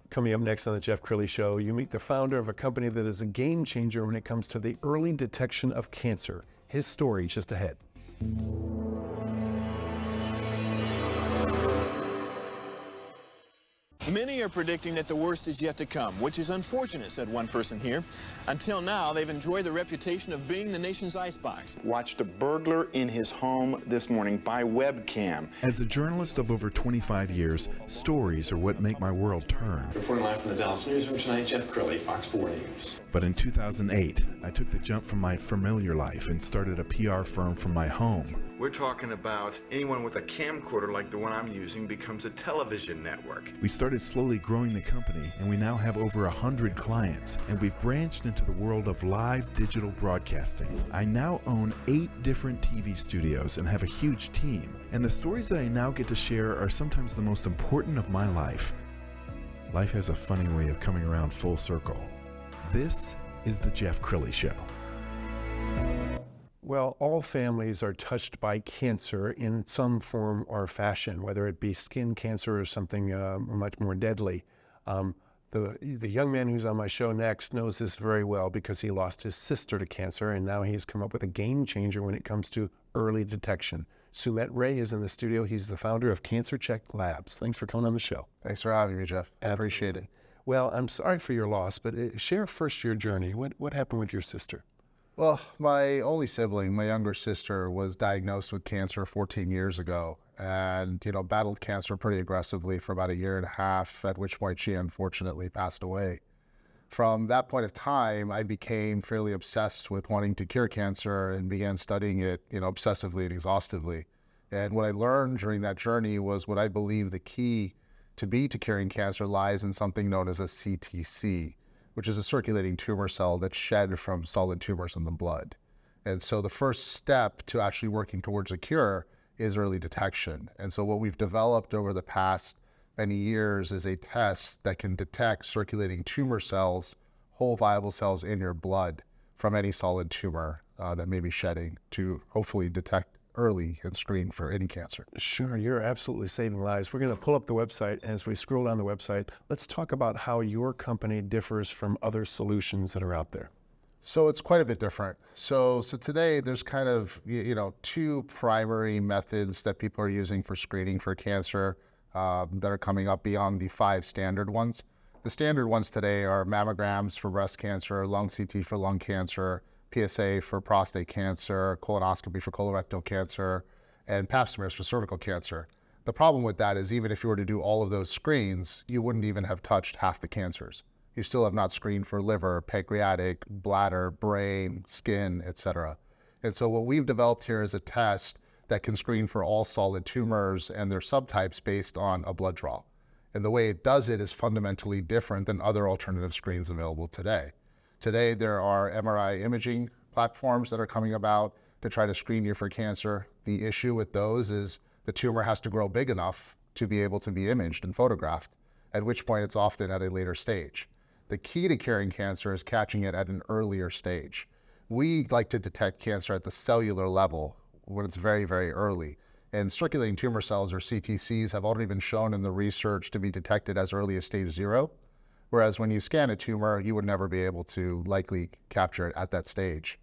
Coming up next on the Jeff Crilley Show, you meet the founder of a company that is a game changer when it comes to the early detection of cancer. His story just ahead. Many are predicting that the worst is yet to come, which is unfortunate, said one person here. Until now, they've enjoyed the reputation of being the nation's icebox. Watched a burglar in his home this morning by webcam. As a journalist of over 25 years, stories are what make my world turn. Reporting live from the Dallas newsroom tonight, Jeff Crilley, Fox 4 News. But in 2008, I took the jump from my familiar life and started a PR firm from my home. We're talking about anyone with a camcorder like the one I'm using becomes a television network. We started slowly growing the company, and we now have over 100 clients, and we've branched into the world of live digital broadcasting. I now own 8 different TV studios and have a huge team, and the stories that I now get to share are sometimes the most important of my life. Life has a funny way of coming around full circle. This is the Jeff Crilley Show. Well, all families are touched by cancer in some form or fashion, whether it be skin cancer or something much more deadly. The young man who's on my show next knows this very well because he lost his sister to cancer, and now he's come up with a game changer when it comes to early detection. Sumit Rai is in the studio. He's the founder of Cancer Check Labs. Thanks for coming on the show. Thanks for having me, Jeff. I appreciate it. Well, I'm sorry for your loss, but share first your journey. What happened with your sister? Well, my only sibling, my younger sister, was diagnosed with cancer 14 years ago and, battled cancer pretty aggressively for about 1.5 years, at which point she unfortunately passed away. From that point of time, I became fairly obsessed with wanting to cure cancer and began studying it, obsessively and exhaustively. And what I learned during that journey was what I believe the key to curing cancer lies in something known as a CTC, which is a circulating tumor cell that's shed from solid tumors in the blood. And so the first step to actually working towards a cure is early detection. And so what we've developed over the past many years is a test that can detect circulating tumor cells, whole viable cells in your blood from any solid tumor that may be shedding to hopefully detect early and screen for any cancer. Sure, you're absolutely saving lives. We're going to pull up the website. As we scroll down the website, let's talk about how your company differs from other solutions that are out there. So it's quite a bit different. So today there's kind of, 2 primary methods that people are using for screening for cancer that are coming up beyond the 5 standard ones. The standard ones today are mammograms for breast cancer, lung CT for lung cancer, PSA for prostate cancer, colonoscopy for colorectal cancer, and pap smears for cervical cancer. The problem with that is even if you were to do all of those screens, you wouldn't even have touched half the cancers. You still have not screened for liver, pancreatic, bladder, brain, skin, etc. And so what we've developed here is a test that can screen for all solid tumors and their subtypes based on a blood draw. And the way it does it is fundamentally different than other alternative screens available today. Today, there are MRI imaging platforms that are coming about to try to screen you for cancer. The issue with those is the tumor has to grow big enough to be able to be imaged and photographed, at which point it's often at a later stage. The key to curing cancer is catching it at an earlier stage. We like to detect cancer at the cellular level when it's very, very early. And circulating tumor cells, or CTCs, have already been shown in the research to be detected as early as stage 0. Whereas when you scan a tumor, you would never be able to likely capture it at that stage.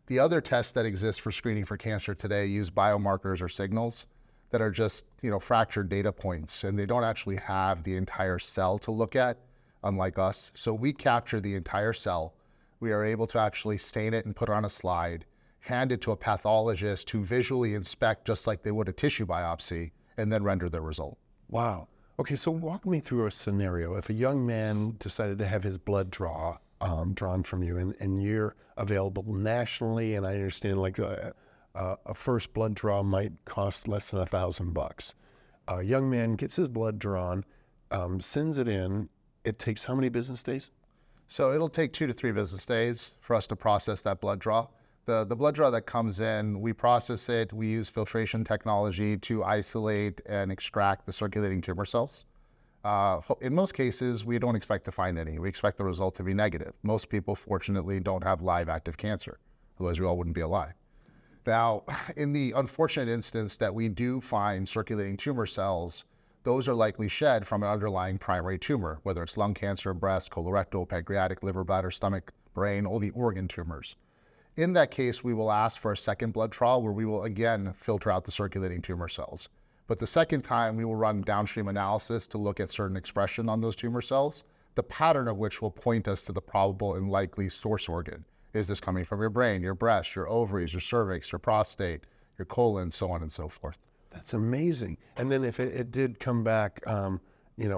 The other tests that exist for screening for cancer today use biomarkers or signals that are just, fractured data points, and they don't actually have the entire cell to look at, unlike us. So we capture the entire cell. We are able to actually stain it and put it on a slide, hand it to a pathologist to visually inspect just like they would a tissue biopsy, and then render the result. Wow. Okay, so walk me through a scenario. If a young man decided to have his blood drawn from you, and you're available nationally, and I understand like a first blood draw might cost less than $1,000. A young man gets his blood drawn, sends it in. It takes how many business days? So it'll take 2 to 3 business days for us to process that blood draw. The blood draw that comes in, we process it, we use filtration technology to isolate and extract the circulating tumor cells. In most cases, we don't expect to find any. We expect the result to be negative. Most people, fortunately, don't have live active cancer. Otherwise, we all wouldn't be alive. Now, in the unfortunate instance that we do find circulating tumor cells, those are likely shed from an underlying primary tumor, whether it's lung cancer, breast, colorectal, pancreatic, liver, bladder, stomach, brain, all the organ tumors. In that case, we will ask for a second blood trial where we will again filter out the circulating tumor cells. But the second time, we will run downstream analysis to look at certain expression on those tumor cells, the pattern of which will point us to the probable and likely source organ. Is this coming from your brain, your breast, your ovaries, your cervix, your prostate, your colon, so on and so forth? That's amazing. And then if it did come back,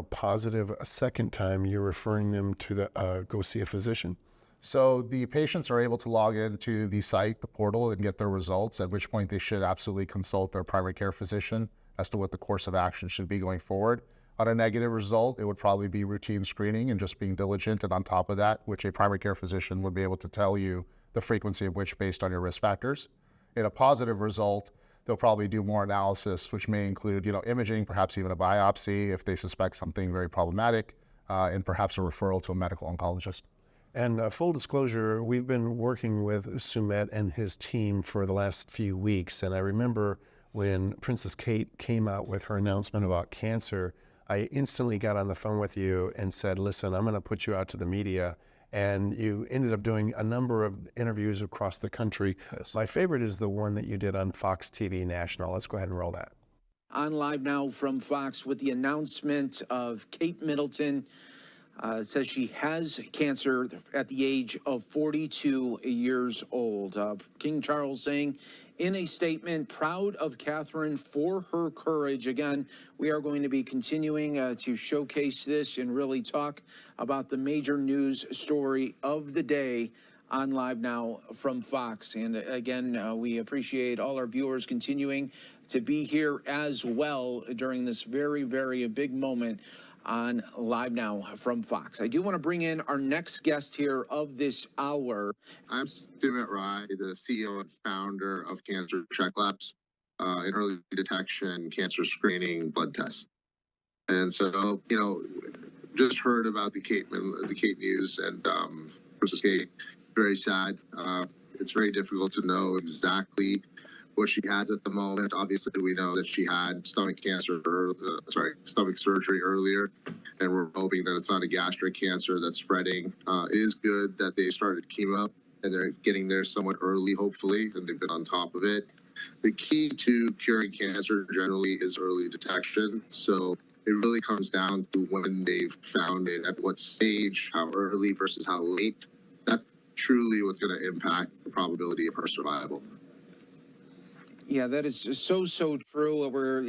positive a second time, you're referring them to go see a physician? So the patients are able to log into the site, the portal, and get their results, at which point they should absolutely consult their primary care physician as to what the course of action should be going forward. On a negative result, it would probably be routine screening and just being diligent, and on top of that, which a primary care physician would be able to tell you the frequency of which based on your risk factors. In a positive result, they'll probably do more analysis, which may include, imaging, perhaps even a biopsy if they suspect something very problematic, and perhaps a referral to a medical oncologist. And full disclosure, we've been working with Sumit and his team for the last few weeks. And I remember when Princess Kate came out with her announcement about cancer, I instantly got on the phone with you and said, listen, I'm going to put you out to the media. And you ended up doing a number of interviews across the country. Yes. My favorite is the one that you did on Fox TV National. Let's go ahead and roll that. On live now from Fox with the announcement of Kate Middleton. Says she has cancer at the age of 42 years old. King Charles saying in a statement, proud of Catherine for her courage. Again, we are going to be continuing to showcase this and really talk about the major news story of the day on Live Now from Fox. And again, we appreciate all our viewers continuing to be here as well during this very, very big moment on Live Now from Fox. I do want to bring in our next guest here of this hour. I'm Sumit Rai, the CEO and founder of Cancer Check Labs, an early detection cancer screening blood test. And so, just heard about the Kate news and Princess Kate. Very sad. It's very difficult to know exactly what she has at the moment. Obviously, we know that she had stomach surgery earlier, and we're hoping that it's not a gastric cancer that's spreading. It is good that they started chemo and they're getting there somewhat early, hopefully, and they've been on top of it. The key to curing cancer generally is early detection. So it really comes down to when they've found it, at what stage, how early versus how late. That's truly what's going to impact the probability of her survival. Yeah, that is so true. We're,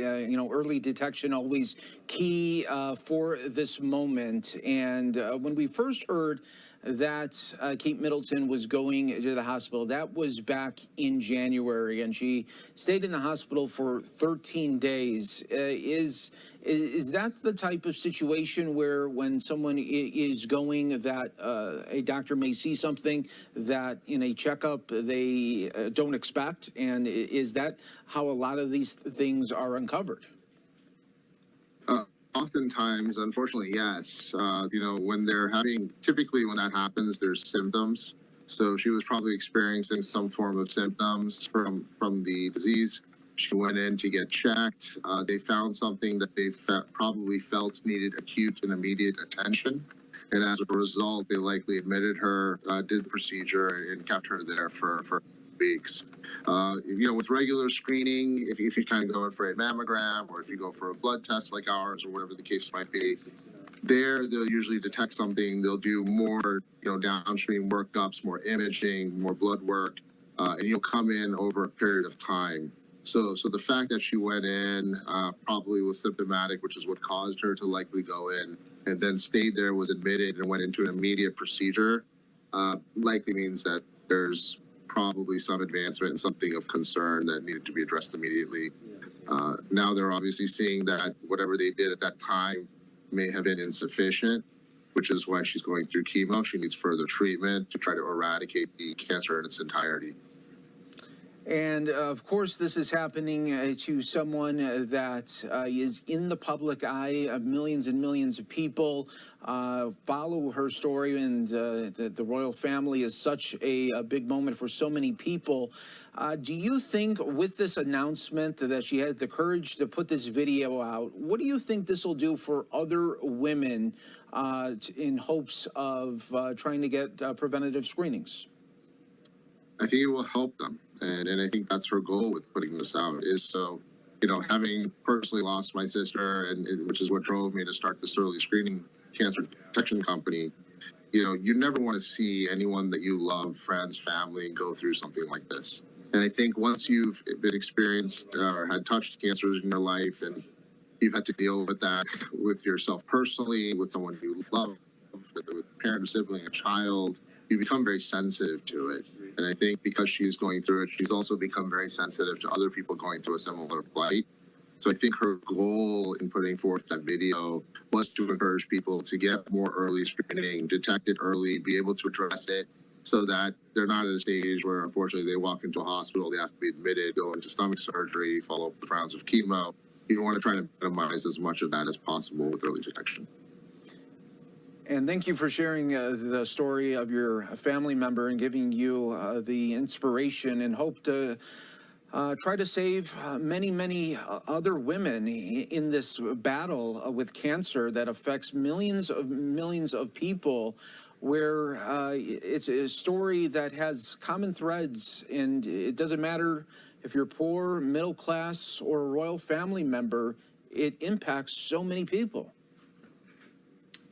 early detection always key for this moment. And when we first heard that Kate Middleton was going to the hospital, that was back in January, and she stayed in the hospital for 13 days. Is that the type of situation where when someone is going that a doctor may see something that in a checkup they don't expect? And is that how a lot of these things are uncovered? Oftentimes, unfortunately, yes. Typically when that happens, there's symptoms. So she was probably experiencing some form of symptoms from the disease. She went in to get checked. They found something that they probably felt needed acute and immediate attention. And as a result, they likely admitted her, did the procedure, and kept her there for weeks. With regular screening, if you kind of go in for a mammogram or if you go for a blood test like ours or whatever the case might be, they'll usually detect something. They'll do more, downstream workups, more imaging, more blood work, and you'll come in over a period of time. So the fact that she went in probably was symptomatic, which is what caused her to likely go in, and then stayed there, was admitted, and went into an immediate procedure, likely means that there's probably some advancement and something of concern that needed to be addressed immediately. Now they're obviously seeing that whatever they did at that time may have been insufficient, which is why she's going through chemo. She needs further treatment to try to eradicate the cancer in its entirety. And of course, this is happening to someone that is in the public eye. Millions and millions of people follow her story, and the royal family is such a big moment for so many people. Do you think with this announcement that she had the courage to put this video out, what do you think this will do for other women in hopes of trying to get preventative screenings? I think it will help them. And I think that's her goal with putting this out is so, you know, having personally lost my sister, which is what drove me to start this early screening cancer detection company, you know, you never want to see anyone that you love, friends, family, go through something like this. And I think once you've been experienced or had touched cancers in your life and you've had to deal with that with yourself personally, with someone you love, with a parent, a sibling, a child, you become very sensitive to it. And I think because she's going through it, she's also become very sensitive to other people going through a similar plight. So I think her goal in putting forth that video was to encourage people to get more early screening, detect it early, be able to address it so that they're not at a stage where, unfortunately, they walk into a hospital, they have to be admitted, go into stomach surgery, follow up with rounds of chemo. You want to try to minimize as much of that as possible with early detection. And thank you for sharing the story of your family member and giving you the inspiration and hope to try to save many other women in this battle with cancer that affects millions of people, where it's a story that has common threads, and it doesn't matter if you're poor, middle class, or a royal family member, it impacts so many people.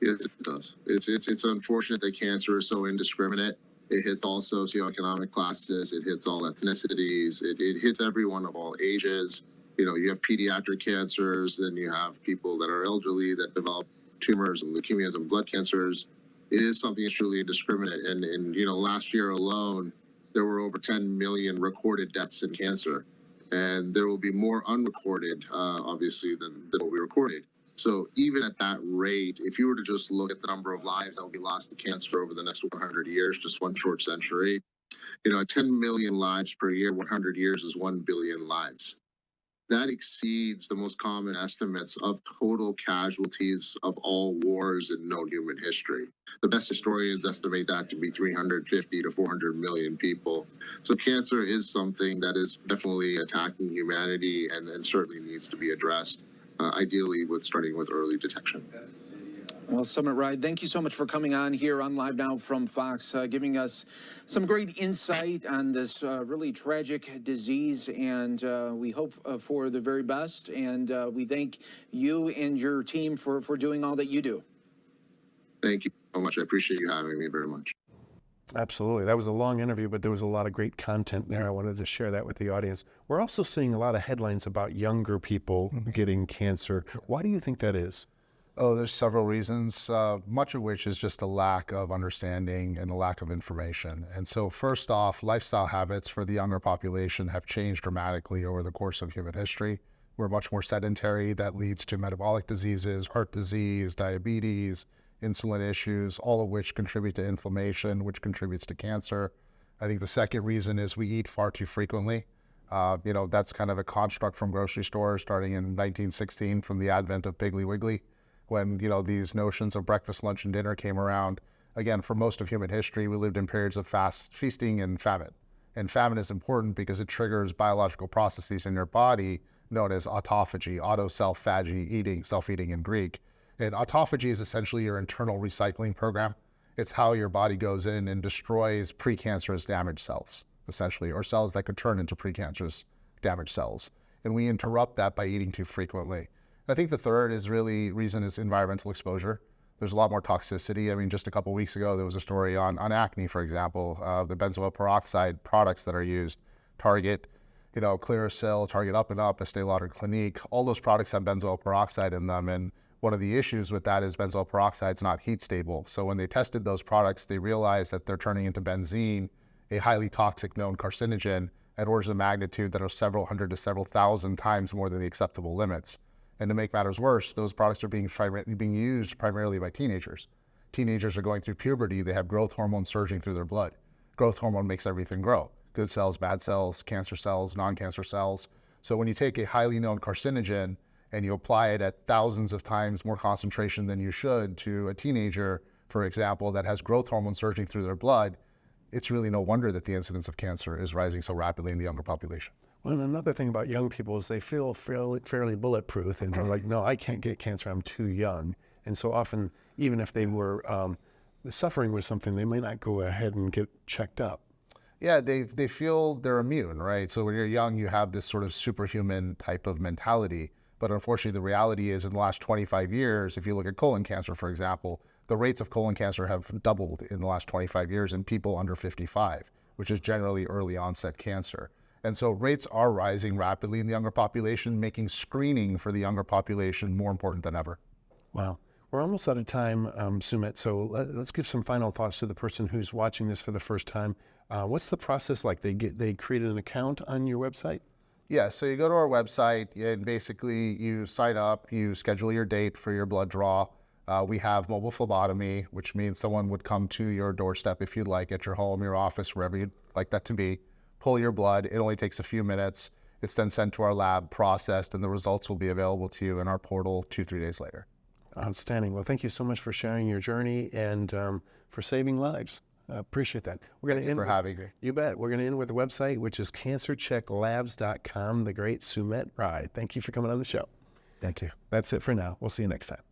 Yes, it does. It's unfortunate that cancer is so indiscriminate. It hits all socioeconomic classes. It hits all ethnicities. It hits everyone of all ages. You know, you have pediatric cancers, then you have people that are elderly that develop tumors and leukemias and blood cancers. It is something that's truly indiscriminate. And you know, last year alone, there were over 10 million recorded deaths in cancer. And there will be more unrecorded, obviously, than what we recorded. So even at that rate, if you were to just look at the number of lives that will be lost to cancer over the next 100 years, just one short century, you know, 10 million lives per year, 100 years is 1 billion lives. That exceeds the most common estimates of total casualties of all wars in known human history. The best historians estimate that to be 350 to 400 million people. So cancer is something that is definitely attacking humanity and certainly needs to be addressed. Ideally starting with early detection. Well, Sumit Rai, thank you so much for coming on here on Live Now from Fox, giving us some great insight on this really tragic disease, and we hope for the very best, and we thank you and your team for doing all that you do. Thank you so much. I appreciate you having me very much. Absolutely. That was a long interview, but there was a lot of great content there. I wanted to share that with the audience. We're also seeing a lot of headlines about younger people getting cancer. Why do you think that is? Oh, there's several reasons, much of which is just a lack of understanding and a lack of information. And so first off, lifestyle habits for the younger population have changed dramatically over the course of human history. We're much more sedentary. That leads to metabolic diseases, heart disease, diabetes, insulin issues, all of which contribute to inflammation, which contributes to cancer. I think the second reason is we eat far too frequently. You know, that's kind of a construct from grocery stores starting in 1916 from the advent of Piggly Wiggly, when, you know, these notions of breakfast, lunch, and dinner came around. Again, for most of human history, we lived in periods of fast feasting and famine. And famine is important because it triggers biological processes in your body known as autophagy, auto-self-phagy eating, self-eating in Greek. And autophagy is essentially your internal recycling program. It's how your body goes in and destroys precancerous damaged cells, essentially, or cells that could turn into precancerous damaged cells. And we interrupt that by eating too frequently. I think the third reason is environmental exposure. There's a lot more toxicity. I mean, just a couple of weeks ago, there was a story on acne, for example, the benzoyl peroxide products that are used, Target, you know, Clearasil, Target Up and Up, Estee Lauder Clinique, all those products have benzoyl peroxide in them. And one of the issues with that is benzoyl peroxide is not heat stable. So when they tested those products, they realized that they're turning into benzene, a highly toxic known carcinogen, at orders of magnitude that are several hundred to several thousand times more than the acceptable limits. And to make matters worse, those products are being used primarily by teenagers. Teenagers are going through puberty. They have growth hormone surging through their blood. Growth hormone makes everything grow. good cells, bad cells, cancer cells, non-cancer cells. So when you take a highly known carcinogen and you apply it at thousands of times more concentration than you should to a teenager, for example, that has growth hormone surging through their blood, it's really no wonder that the incidence of cancer is rising so rapidly in the younger population. Well, and another thing about young people is they feel fairly bulletproof, and they're like, no, I can't get cancer, I'm too young. And so often, even if they were suffering with something, they may not go ahead and get checked up. Yeah, they feel they're immune, right? So when you're young, you have this sort of superhuman type of mentality. But unfortunately, the reality is in the last 25 years, if you look at colon cancer, for example, the rates of colon cancer have doubled in the last 25 years in people under 55, which is generally early onset cancer. And so rates are rising rapidly in the younger population, making screening for the younger population more important than ever. Wow. We're almost out of time, Sumit, so let's give some final thoughts to the person who's watching this for the first time. What's the process like? They create an account on your website? Yeah, so you go to our website and basically you sign up, you schedule your date for your blood draw. We have mobile phlebotomy, which means someone would come to your doorstep if you'd like, at your home, your office, wherever you'd like that to be, pull your blood. It only takes a few minutes. It's then sent to our lab, processed, and the results will be available to you in our portal 2-3 days later. Outstanding. Well, thank you so much for sharing your journey and for saving lives. Appreciate that. We're going to end for having me. You bet. We're going to end with the website, which is cancerchecklabs.com. The great Sumit Rai. Thank you for coming on the show. Thank you. That's it for now. We'll see you next time.